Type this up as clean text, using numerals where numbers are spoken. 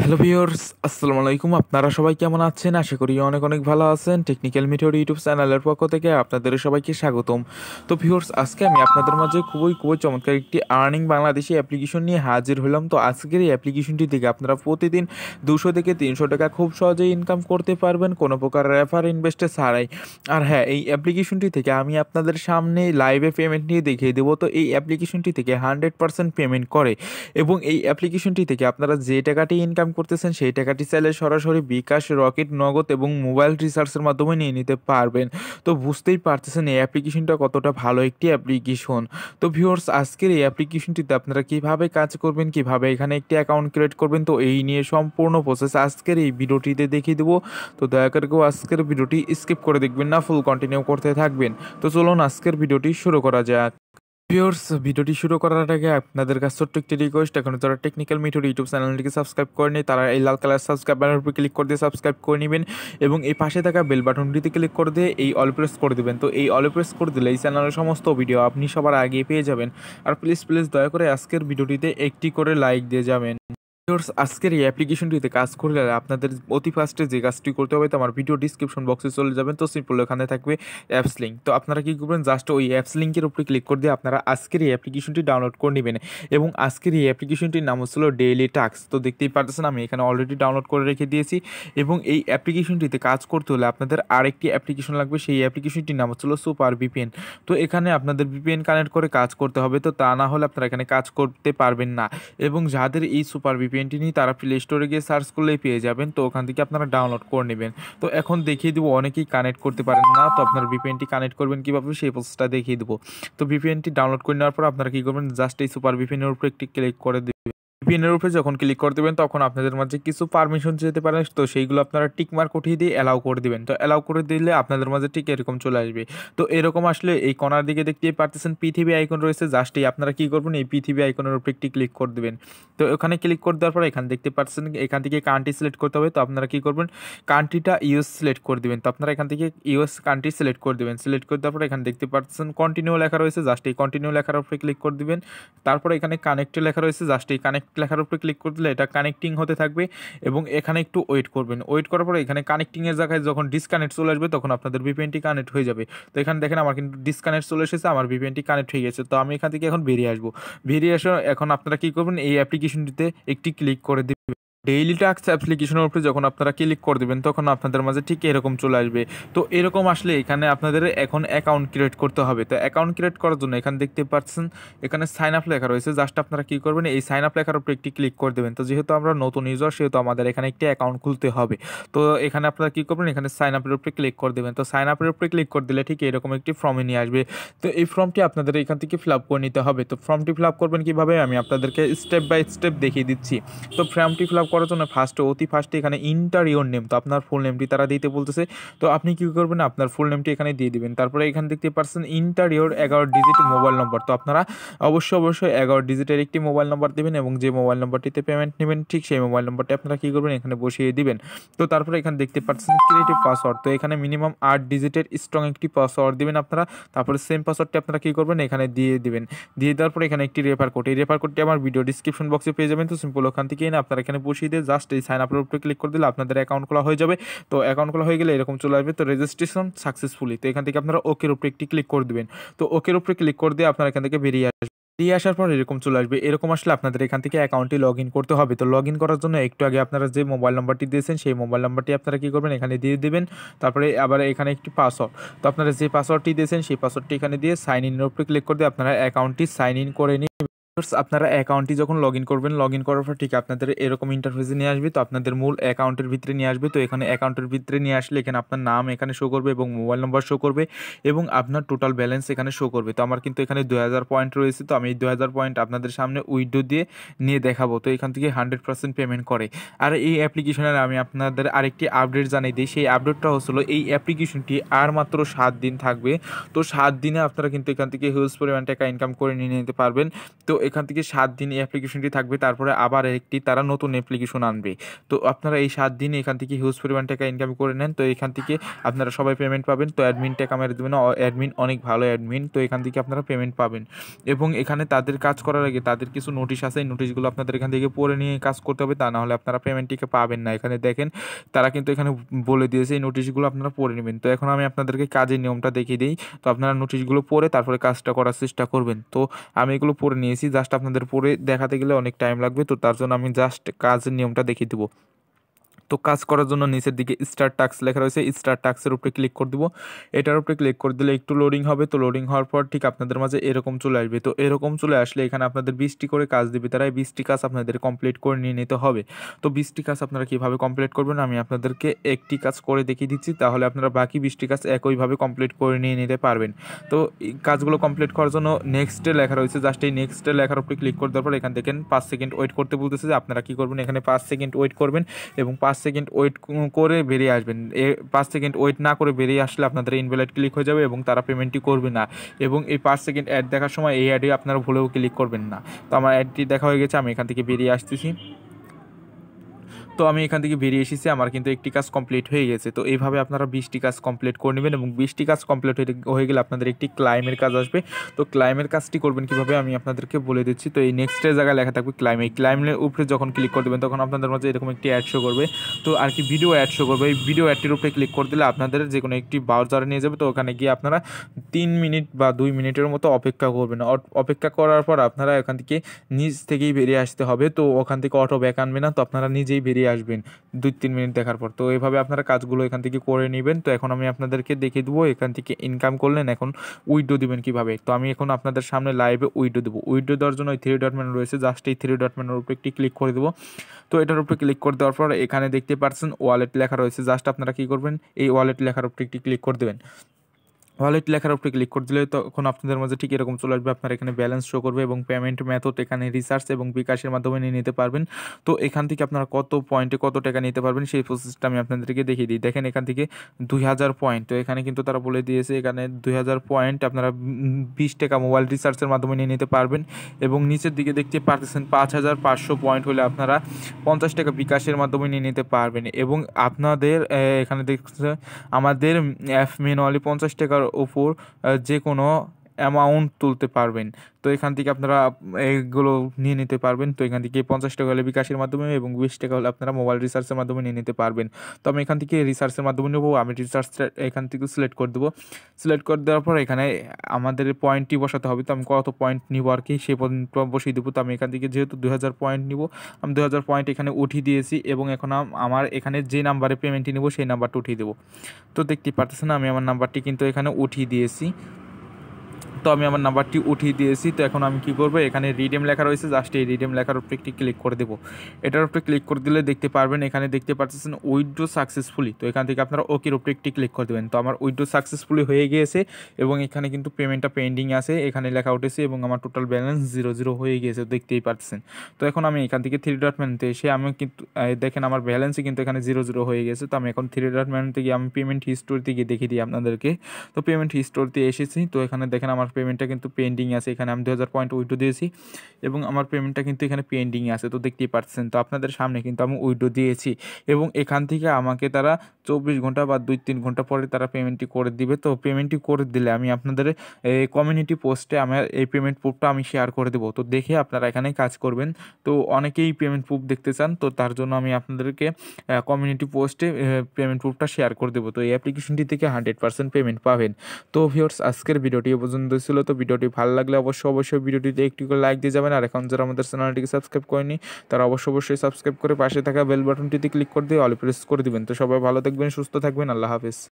Hello viewers, আসসালামু আলাইকুম। আপনারা সবাই কেমন আছেন? আশা করি অনেক অনেক ভালো আছেন। টেকনিক্যাল মিথড ইউটিউব চ্যানেলের পক্ষ থেকে আপনাদের সবাইকে স্বাগতম। তো ভিউয়ার্স, আজকে আমি আপনাদের মাঝে খুবই চমৎকার একটি আর্নিং বাংলাদেশি অ্যাপ্লিকেশন নিয়ে হাজির হলাম। তো আজকের এই অ্যাপ্লিকেশনটি থেকে আপনারা প্রতিদিন 200 থেকে 300 টাকা খুব সহজেই ইনকাম করতে পারবেন, কোনো প্রকার রেফার ইনভেস্টে ছাড়াই। আর হ্যাঁ, এই অ্যাপ্লিকেশনটি থেকে আমি আপনাদের সামনে লাইভে পেমেন্ট নিয়ে দেখিয়ে দেবো। তো এই অ্যাপ্লিকেশনটি থেকে 100% পেমেন্ট করে এবং এই অ্যাপ্লিকেশনটি থেকে আপনারা যে টাকাটি ইনকাম করতেছেন সেই টাকাটি চাইলে সরাসরি বিকাশ, রকেট, নগদ এবং মোবাইল রিচার্জের মাধ্যমে নিয়ে নিতে পারবেন। তো বুঝতেই পারতেছেন এই অ্যাপ্লিকেশনটা কতটা ভালো একটি অ্যাপ্লিকেশন। তো ভিউয়ার্স, আজকের এই অ্যাপ্লিকেশনটিতে আপনারা কিভাবে কাজ করবেন, কিভাবে এখানে একটি অ্যাকাউন্ট ক্রিয়েট করবেন, তো এই নিয়ে সম্পূর্ণ প্রসেস আজকের এই ভিডিওটিতে দেখিয়ে দেবো। তো দয়া করে কেউ আজকের ভিডিওটি স্কিপ করে দেখবেন না, ফুল কন্টিনিউ করতে থাকবেন। তো চলুন আজকের ভিডিওটি শুরু করা যাক। ভিউয়ার্স, ভিডিওটি শুরু করার আগে আপনাদের কাছে ছোট্ট একটি রিকোয়েস্ট, এখন যারা টেকনিক্যাল মিথড ইউটিউব চ্যানেলটিকে সাবস্ক্রাইব করেনি তারা এই লাল কালার সাবস্ক্রাইব বাটনের উপর ক্লিক করে দিয়ে সাবস্ক্রাইব করে নেবেন এবং এই পাশে থাকা বেল বাটনটিতে ক্লিক করে দিয়ে এই অল প্রেস করে দেবেন। তো এই অল প্রেস করে দিলে এই চ্যানেলের সমস্ত ভিডিও আপনি সবার আগে পেয়ে যাবেন। আর প্লিজ দয়া করে আজকের ভিডিওটিতে একটি করে লাইক দিয়ে যাবেন। ভিউয়ার্স, আজকের এই অ্যাপ্লিকেশনটিতে কাজ করলে আপনাদের অতি ফার্স্টে যে কাজটি করতে হবে, তো আমার ভিডিও ডিসক্রিপশন বক্সে চলে যাবেন। তো সিম্পল ওখানে থাকবে অ্যাপস লিঙ্ক। তো আপনারা কী করবেন, জাস্ট ওই অ্যাপস লিঙ্কের উপরে ক্লিক করে দিয়ে আপনারা আজকের এই অ্যাপ্লিকেশনটি ডাউনলোড করে নেবেন এবং আজকের এই অ্যাপ্লিকেশনটির নাম হচ্ছিল ডেইলি টাস্ক। তো দেখতেই পারতেছেন আমি এখানে অলরেডি ডাউনলোড করে রেখে দিয়েছি এবং এই অ্যাপ্লিকেশনটিতে কাজ করতে হলে আপনাদের আরেকটি অ্যাপ্লিকেশন লাগবে। সেই অ্যাপ্লিকেশনটির নাম হচ্ছিল সুপার ভিপিএন। তো এখানে আপনাদের ভিপিএন কানেক্ট করে কাজ করতে হবে, তো তা না হলে আপনারা এখানে কাজ করতে পারবেন না। এবং যাদের এই সুপার ভিপিএনটি নেই তারা প্লে স্টোরে গিয়ে সার্চ করলেই পেয়ে যাবেন। তো ওখান থেকে আপনারা ডাউনলোড করে নেবেন। তো এখন দেখিয়ে দেবো, অনেকেই কানেক্ট করতে পারেন না, তো আপনার ভিপিএনটি কানেক্ট করবেন কীভাবে সেই প্রসেসটা দেখিয়ে দেবো। তো ভিপিএনটি ডাউনলোড করে নেওয়ার পর আপনারা কী করবেন, জাস্ট এই সুপার ভিপিএনের উপরে একটি ক্লিক করে ভিপিএনের উপরে যখন ক্লিক করে দেবেন তখন আপনাদের মাঝে কিছু পারমিশন যেতে পারে, তো সেইগুলো আপনারা টিক মার্ক উঠিয়ে দিয়ে অ্যালাউ করে দেবেন। তো অ্যালাউ করে দিলে আপনাদের মাঝে ঠিক এরকম চলে আসবে। তো এরকম আসলে এই কর্নার দিকে দেখতেই পারতেছেন পৃথিবী আইকন রয়েছে, জাস্ট এই আপনারা কী করবেন, এই পৃথিবী আইকনের উপরে একটি ক্লিক করে দেবেন। তো ওখানে ক্লিক করে দেওয়ার পর এখানে দেখতে পাচ্ছেন এখান থেকে কান্ট্রি সিলেক্ট করতে হবে। তো আপনারা কী করবেন, কান্ট্রিটা ইউএস সিলেক্ট করে দেবেন। তো আপনারা এখান থেকে ইউএস কান্ট্রি সিলেক্ট করে দেবেন। সিলেক্ট করে দেওয়ার পর এখানে দেখতে পাচ্ছেন কন্টিনিউ লেখা রয়েছে, জাস্ট এই কন্টিনিউ লেখার উপরে ক্লিক করে দেবেন। তারপরে এখানে কানেক্টে লেখা রয়েছে, জাস্ট এই কানেক্ট লেখার উপরে ক্লিক করে দিলে এটা কানেক্টিং হতে থাকবে এবং এখানে একটু ওয়েট করবেন। ওয়েট করার পরে এখানে কানেক্টিংয়ের জায়গায় যখন ডিসকানেক্ট চলে আসবে তখন আপনাদের ভিপিএনটি কানেক্ট হয়ে যাবে। তো এখানে দেখেন আমার কিন্তু ডিসকানেক্ট চলে এসেছে, আমার ভিপিএনটি কানেক্ট হয়ে গেছে। তো আমি এখান থেকে এখন বেরিয়ে আসবো। বেরিয়ে আসে এখন আপনারা কী করবেন, এই অ্যাপ্লিকেশনটিতে একটি ক্লিক করে দেবেন। ডেইলি টাস্ক অ্যাপ্লিকেশনের উপরে যখন আপনারা ক্লিক করে দেবেন তখন আপনাদের মাঝে ঠিক এরকম চলে আসবে। তো এরকম আসলে এখানে আপনাদের এখন অ্যাকাউন্ট ক্রিয়েট করতে হবে। তো অ্যাকাউন্ট ক্রিয়েট করার জন্য এখানে দেখতে পাচ্ছেন এখানে সাইন আপ লেখা রয়েছে, জাস্ট আপনারা কী করবেন, এই সাইন আপ লেখার উপরে একটি ক্লিক করে দেবেন। তো যেহেতু আমরা নতুন ইউজার সেহেতু আমাদের এখানে একটি অ্যাকাউন্ট খুলতে হবে। তো এখানে আপনারা কী করবেন, এখানে সাইন আপের উপরে ক্লিক করে দেবেন। তো সাইন আপের উপরে ক্লিক করে দিলে ঠিক এরকম একটি ফর্মে নিয়ে আসবে। তো এই ফর্মটি আপনাদের এখান থেকে ফিল আপ করে নিতে হবে। তো ফর্মটি ফিল আপ করবেন কীভাবে আমি আপনাদেরকে স্টেপ বাই স্টেপ দেখিয়ে দিচ্ছি। তো ফর্মটি ফিল আপ করার জন্য অতি ফার্স্টে এখানে ইন্টার ইওর নেম, তো আপনার ফুল নেমটি তারা দিতে বলতেছে। তো আপনি কী করবেন, আপনার ফুল নেমটি এখানে দিয়ে দিবেন। তারপরে এখানে দেখতে পাচ্ছেন ইন্টার ইওর 11 ডিজিট মোবাইল নম্বর। তো আপনারা অবশ্যই 11 ডিজিটের একটি মোবাইল নম্বর দেবেন এবং যে মোবাইল নম্বরটিতে পেমেন্ট নেবেন ঠিক সেই মোবাইল নম্বরটি আপনারা কী করবেন, এখানে বসিয়ে দিবেন। তো তারপরে এখানে দেখতে পাচ্ছেন ক্রিয়েটিভ পাসওয়ার্ড। তো এখানে মিনিমাম 8 ডিজিটের স্ট্রং একটি পাসওয়ার্ড দিবেন আপনারা। তারপরে সেম পাসওয়ার্ডটি আপনারা কী করবেন, এখানে দিয়ে দিবেন। দিয়ে দেওয়ার পরে এখানে একটি রেফার কোড, এই রেফার কোডটি আমার ভিডিও ডিসক্রিপশন বক্সে পেয়ে যাবেন। তো সিম্পল ওখান থেকে না আপনারা এখানে বসিয়ে দিয়ে জাস্ট এই সাইন আপের উপরে ক্লিক করে দিলে আপনাদের অ্যাকাউন্ট খোলা হয়ে যাবে। তো অ্যাকাউন্ট খোলা হয়ে গেলে এরকম চলে আসবে, তো রেজিস্ট্রেশন সাকসেসফুলি। তো এখান থেকে আপনারা ওকের উপরে একটি ক্লিক করে দেবেন। তো ওকের উপরে ক্লিক করে দিয়ে আপনারা এখান থেকে বেরিয়ে আসবেন। বেরিয়ে আসার পর এরকম চলে আসবে। এরকম আসলে আপনাদের এখান থেকে অ্যাকাউন্টটি লগ ইন করতে হবে। তো লগ ইন করার জন্য একটু আগে আপনারা যে মোবাইল নাম্বারটি দিয়েছেন সেই মোবাইল নাম্বারটি আপনারা কী করবেন, এখানে দিয়ে দেবেন। তারপরে আবার এখানে একটি পাসওয়ার্ড, তো আপনারা যে পাসওয়ার্ডটি দিয়েছেন সেই পাসওয়ার্ডটি এখানে দিয়ে সাইন ইনের উপরে ক্লিক করে দিয়ে আপনারা অ্যাকাউন্টটি সাইন ইন করে নিন। আপনারা অ্যাকাউন্টটি যখন লগ ইন করবেন, লগ ইন করার পর ঠিক আপনাদের এরকম ইন্টারফেসে নিয়ে আসবে। তো আপনাদের মূল অ্যাকাউন্টের ভিতরে নিয়ে আসবে। তো এখানে অ্যাকাউন্টের ভিতরে নিয়ে আসলে এখানে আপনার নাম এখানে শো করবে এবং মোবাইল নম্বর শো করবে এবং আপনার টোটাল ব্যালেন্স এখানে শো করবে। তো আমার কিন্তু এখানে 2000 পয়েন্ট রয়েছে। তো আমি এই 2000 পয়েন্ট আপনাদের সামনে উইথড্র দিয়ে নিয়ে দেখাবো। তো এখান থেকে 100% পেমেন্ট করে। আর এই অ্যাপ্লিকেশনের আমি আপনাদের আরেকটি আপডেট জানিয়ে দিই। সেই আপডেটটা হচ্ছিল এই অ্যাপ্লিকেশনটি আর মাত্র 7 দিন থাকবে। তো 7 দিনে আপনারা কিন্তু এখান থেকে হিউজ পরিমাণ টাকা ইনকাম করে নিয়ে নিতে পারবেন। তো এখান থেকে 7 দিন এই অ্যাপ্লিকেশনটি থাকবে, তারপরে আবার একটি তারা নতুন অ্যাপ্লিকেশন আনবে। তো আপনারা এই 7 দিন এখান থেকে হিউজ পরিমাণ টাকা ইনকাম করে নেন। তো এখান থেকে আপনারা সবাই পেমেন্ট পাবেন। তো অ্যাডমিন টাকা মেরে দেবেন, অ্যাডমিন অনেক ভালো অ্যাডমিন। তো এখান থেকে আপনারা পেমেন্ট পাবেন এবং এখানে তাদের কাজ করার আগে তাদের কিছু নোটিশ আছে, এই নোটিশগুলো আপনাদের এখান থেকে পড়ে নিয়ে কাজ করতে হবে, তা না হলে আপনারা পেমেন্টটিকে পাবেন না। এখানে দেখেন তারা কিন্তু এখানে বলে দিয়েছে এই নোটিশগুলো আপনারা পড়ে নেবেন। তো এখন আমি আপনাদেরকে কাজের নিয়মটা দেখিয়ে দিই। তো আপনারা নোটিশগুলো পড়ে তারপরে কাজটা করার চেষ্টা করবেন। তো আমি এগুলো পড়ে নিয়েছি, জাস্ট আপনাদের পড়ে দেখাতে গেলে অনেক টাইম লাগবে। তো তার জন্য আমি জাস্ট কাজের নিয়মটা দেখিয়ে দেবো। তো কাজ করার জন্য নিচের দিকে স্টার্ট টাস্ক লেখা রয়েছে, স্টার্ট টাস্কের উপরে ক্লিক করে দিব। এটার উপরে ক্লিক করে দিলে একটু লোডিং হবে। তো লোডিং হওয়ার পর ঠিক আপনাদের মাঝে এরকম চলে আসবে। তো এরকম চলে আসলে এখানে আপনাদের 20টি করে কাজ দেবে, তারা এই 20টি কাজ আপনাদের কমপ্লিট করে নিয়ে নিতে হবে। তো 20টি কাজ আপনারা কীভাবে কমপ্লিট করবেন আমি আপনাদেরকে একটি কাজ করে দেখিয়ে দিচ্ছি, তাহলে আপনারা বাকি 20টি কাজ একইভাবে কমপ্লিট করে নিয়ে নিতে পারবেন। তো এই কাজগুলো কমপ্লিট করার জন্য নেক্সটে লেখা রয়েছে, জাস্ট এই নেক্সটে লেখার উপরে ক্লিক করে দেওয়ার পর এখান থেকে 5 সেকেন্ড ওয়েট করতে বলতেছে। যে আপনারা কী করবেন, এখানে 5 সেকেন্ড ওয়েট করবেন এবং 5 সেকেন্ড ওয়েট করে বেরিয়ে আসবেন। 5 সেকেন্ড ওয়েট না করে বেরিয়ে আসলে আপনাদের ইনভ্যালিড ক্লিক হয়ে যাবে এবং তারা পেমেন্টটি করবে না। এবং এই 5 সেকেন্ড অ্যাড দেখার সময় এই অ্যাডে আপনারা ভুলেও ক্লিক করবেন না। তো আমার অ্যাডটি দেখা হয়ে গেছে, আমি এখান থেকে বেরিয়ে আসতেছি। তো আমি এখান থেকে বেরিয়ে এসেছি, আমার কিন্তু একটি কাজ কমপ্লিট হয়ে গেছে। তো এইভাবে আপনারা 20টি কাজ কমপ্লিট করে নেবেন এবং 20টি কাজ কমপ্লিট হয়ে গেলে আপনাদের একটি ক্লাইমের কাজ আসবে। তো ক্লাইমের কাজটি করবেন কীভাবে আমি আপনাদেরকে বলে দিচ্ছি। তো এই নেক্সটের জায়গায় লেখা থাকবে ক্লাইম, এই ক্লাইমের উপরে যখন ক্লিক করে দেবেন তখন আপনাদের মাঝে এরকম একটি অ্যাড শো করবে। তো আর কি ভিডিও অ্যাড শো করবে, এই ভিডিও অ্যাডটির উপরে ক্লিক করে দিলে আপনাদের যে কোনো একটি ব্রাউজারে নিয়ে যাবে। তো ওখানে গিয়ে আপনারা 3 মিনিট বা 2 মিনিটের মতো অপেক্ষা করবেন। অপেক্ষা করার পর আপনারা এখান থেকে নিজ থেকেই বেরিয়ে আসতে হবে। তো ওখান থেকে অটো ব্যাক আনবে না, তো আপনারা নিজেই বেরিয়ে আসবেন 2-3 মিনিট দেখার পর। তো এইভাবে আপনারা কাজগুলো এখান থেকে করে নেবেন। তো এখন আমি আপনাদেরকে দেখিয়ে দেবো এখান থেকে ইনকাম করলেন এখন উইথড্র দিবেন কীভাবে। তো আমি এখন আপনাদের সামনে লাইভে উইথড্র দেবো। উইথড্র দেওয়ার জন্য এই 3 ডট মেনু রয়েছে, জাস্ট এই 3 ডট মেনুর উপরে একটি ক্লিক করে দেবো। তো এটার উপরে ক্লিক করে দেওয়ার পর এখানে দেখতে পাচ্ছেন ওয়ালেট লেখা রয়েছে, জাস্ট আপনারা কী করবেন, এই ওয়ালেট লেখার উপরে একটি ক্লিক করে দেবেন। ওয়ালেট লেখার উপরে ক্লিক করে দিলে তখন আপনাদের মাঝে ঠিক এরকম চলে আসবে, আপনার এখানে ব্যালেন্স শো করবে এবং পেমেন্ট মেথড এখানে রিচার্জ এবং বিকাশের মাধ্যমে নিয়ে নিতে পারবেন। তো এখান থেকে আপনারা কত পয়েন্টে কত টাকা নিতে পারবেন সেই প্রসেসটা আমি আপনাদেরকে দেখিয়ে দিই। দেখেন এখান থেকে 2000 পয়েন্ট, তো এখানে কিন্তু তারা বলে দিয়েছে এখানে 2000 পয়েন্ট আপনারা 20 টাকা মোবাইল রিচার্জের মাধ্যমে নিয়ে নিতে পারবেন। এবং নিচের দিকে দেখতে পাচ্ছেন 5500 পয়েন্ট হলে আপনারা 50 টাকা বিকাশের মাধ্যমে নিয়ে নিতে পারবেন। এবং আপনাদের এখানে দেখছে আমাদের অ্যাপ ম্যানুয়ালি 50 টাকার ওপর যে কোনো অ্যামাউন্ট তুলতে পারবেন। তো এখান থেকে আপনারা এইগুলো নিয়ে নিতে পারবেন। তো এখান থেকে 50 টাকা হলে বিকাশের মাধ্যমে এবং 20 টাকা হলে আপনারা মোবাইল রিচার্জের মাধ্যমে নিয়ে নিতে পারবেন। তো আমি এখান থেকে রিচার্জের মাধ্যমে নেবো, আমি রিচার্জটা এখান থেকে সিলেক্ট করে দেবো। সিলেক্ট করে দেওয়ার পর এখানে আমাদের পয়েন্টটি বসাতে হবে। তো আমি কত পয়েন্ট নিব আর কি সেই পয়েন্ট বসিয়ে দেবো। তো আমি এখান থেকে যেহেতু 2000 পয়েন্ট নিব, আমি 2000 পয়েন্ট এখানে উঠিয়ে দিয়েছি এবং এখন আমার এখানে যে নাম্বারে পেমেন্টটি নেব সেই নাম্বারটা উঠিয়ে দেবো। তো দেখতেই পাচ্ছেন আমি আমার নাম্বারটি কিন্তু এখানে উঠিয়ে দিয়েছি। তো আমি আমার নাম্বারটি উঠিয়ে দিয়েছি। তো এখন আমি কী করবো, এখানে রিডেম লেখা রয়েছে, জাস্ট এই রিডেম লেখার উপরে একটি ক্লিক করে দেবো। এটার উপরে ক্লিক করে দিলে দেখতে পারবেন এখানে দেখতে পাচ্ছেন উইথড্র সাকসেসফুলি। তো এখান থেকে আপনারা ওকের উপরে একটি ক্লিক করে দেবেন। তো আমার উইথড্র সাকসেসফুলি হয়ে গিয়েছে এবং এখানে কিন্তু পেমেন্টটা পেন্ডিং আছে এখানে লেখা উঠেছে এবং আমার টোটাল ব্যালেন্স 0 হয়ে গিয়েছে, দেখতেই পাচ্ছেন। তো এখন আমি এখান থেকে 3 ডট মেনুতে এসে আমি কিন্তু দেখেন আমার ব্যালেন্সই কিন্তু এখানে 0 হয়ে গেছে। তো আমি এখন 3 ডট মেনুতে গিয়ে আমি পেমেন্ট হিস্টোরিতে গিয়ে দেখিয়ে দিই আপনাদেরকে। তো পেমেন্ট হিস্টোরিতে এসেছি, তো এখানে দেখেন আমার পেমেন্টটা কিন্তু পেন্ডিং আছে। এখানে আমি 2000 পয়েন্ট উইথড্র দিয়েছি এবং আমার পেমেন্টটা কিন্তু এখানে পেন্ডিং আছে, তো দেখতেই পাচ্ছেন। তো আপনাদের সামনে কিন্তু আমি উইথড্র দিয়েছি এবং এখান থেকে আমাকে তারা 24 ঘন্টা বা 2-3 ঘন্টা পরে তারা পেমেন্টটি করে দিবে। তো পেমেন্টটি করে দিলে আমি আপনাদের কমিউনিটি পোস্টে আমার এই পেমেন্ট প্রুফটা আমি শেয়ার করে দেবো। তো দেখে আপনারা এখানে কাজ করবেন। তো অনেকেই পেমেন্ট প্রুফ দেখতে চান, তো তার জন্য আমি আপনাদেরকে কমিউনিটি পোস্টে পেমেন্ট প্রুফটা শেয়ার করে দেবো। তো এই অ্যাপ্লিকেশনটি থেকে 100% পেমেন্ট পাবেন। তো ভিউয়ার্স আজকের ভিডিওটি এ পর্যন্ত ছিল। তো ভিডিওটি ভালো লাগলে অবশ্যই ভিডিওটিতে একটি করে লাইক দিয়ে যাবেন। আর এখন যারা আমাদের চ্যানেলটিকে সাবস্ক্রাইব করেনি তারা অবশ্যই সাবস্ক্রাইব করে পাশে থাকা বেল বাটনটিতে ক্লিক করে দিয়ে অল প্রেস করে দিবেন। তো সবাই ভালো থাকবেন, সুস্থ থাকবেন, আল্লাহ হাফেজ।